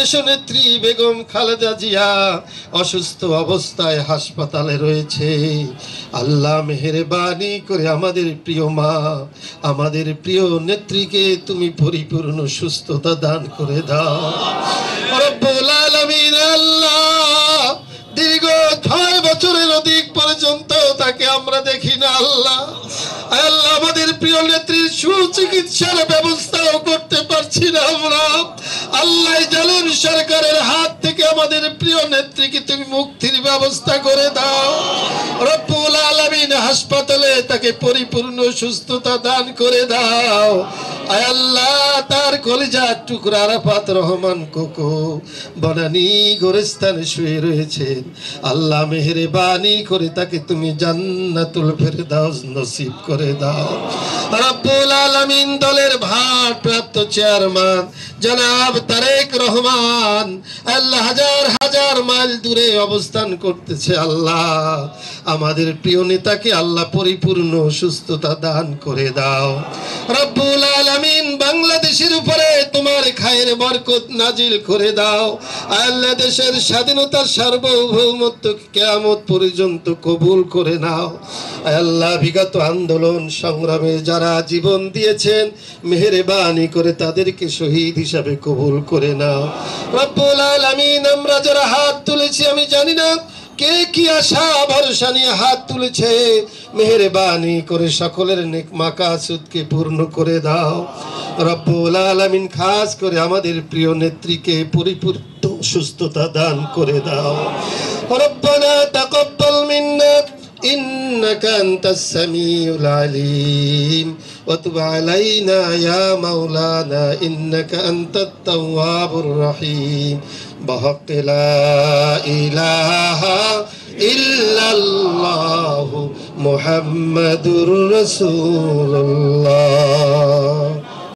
দেশনেত্রী বেগম খালেদা জিয়া অসুস্থ অবস্থায় হাসপাতালে রয়েছে। আল্লাহ মেহেরবানি করে আমাদের প্রিয় মা, আমাদের প্রিয় নেত্রীকে তুমি পরিপূর্ণ সুস্থতা দান করে দাও রব্বুল আলামিন। আল্লাহ দীর্ঘ 6 বছরের অধিক পর্যন্ত তাকে আমরা দেখি না। আল্লাহ আল্লাহ আমাদের প্রিয় নেত্রীর সুচিকিৎসার ব্যবস্থাও করতে পারছি না আমরা। আল্লাহ জালেম সরকারের হাত থেকে আমাদের প্রিয় নেত্রীকে তুমি মুক্তির ব্যবস্থা করে দাও রব্বুল আলামিন। হাসপাতালে তাকে পরিপূর্ণ সুস্থতা দান করে দাও। আয় আল্লাহ তার কলিজার টুকরা আরাফাত রহমান কোকো বনানী গোরস্থানে শুয়ে রয়েছেন। আল্লাহ মেহেরবানি করে তাকে তুমি জান্নাতুল ফেরদাউস নসিব করে দাও রব্বুল আলামিন। দলের ভারপ্রাপ্ত চেয়ারম্যান জনাব তারেক রহমান আল্লাহ হাজার হাজার মাইল দূরে অবস্থান করতেছে। আল্লাহ আমাদের প্রিয় নেতাকে আল্লাহ পরিপূর্ণ সুস্থতা দান করে দাও রব্বুল আলামিন। বাংলাদেশের উপরে তোমার খায়ের বরকত নাজিল করে দাও আল্লাহ। দেশের স্বাধীনতার সার্বভৌমত্ব কিয়ামত পর্যন্ত কবুল করে নাও আল্লাহ। বিগত আন্দোলন সংগ্রামে যারা জীবন দিয়েছেন মেহেরবানি করে তাদেরকে শহীদ হিসাবে কবুল করে নাও রব্বুল আলামিন। আমরা যারা হাত তুলেছি আমি জানি না কে কি আশা ভরসা নিয়ে হাত তুলেছে, মেহেরবানি করে সকলের নেক মাকাসুদকে পূর্ণ করে দাও রব্বুল আলামিন। খাস করে আমাদের প্রিয় নেত্রীকে পরিপূর্ণ সুস্থতা দান করে দাও। রব্বানা তাকাব্বাল মিন্না إنك أنت السميع العليم وتب علينا يا مولانا إنك أنت التواب الرحيم بحق لا إله إلا الله محمد رسول الله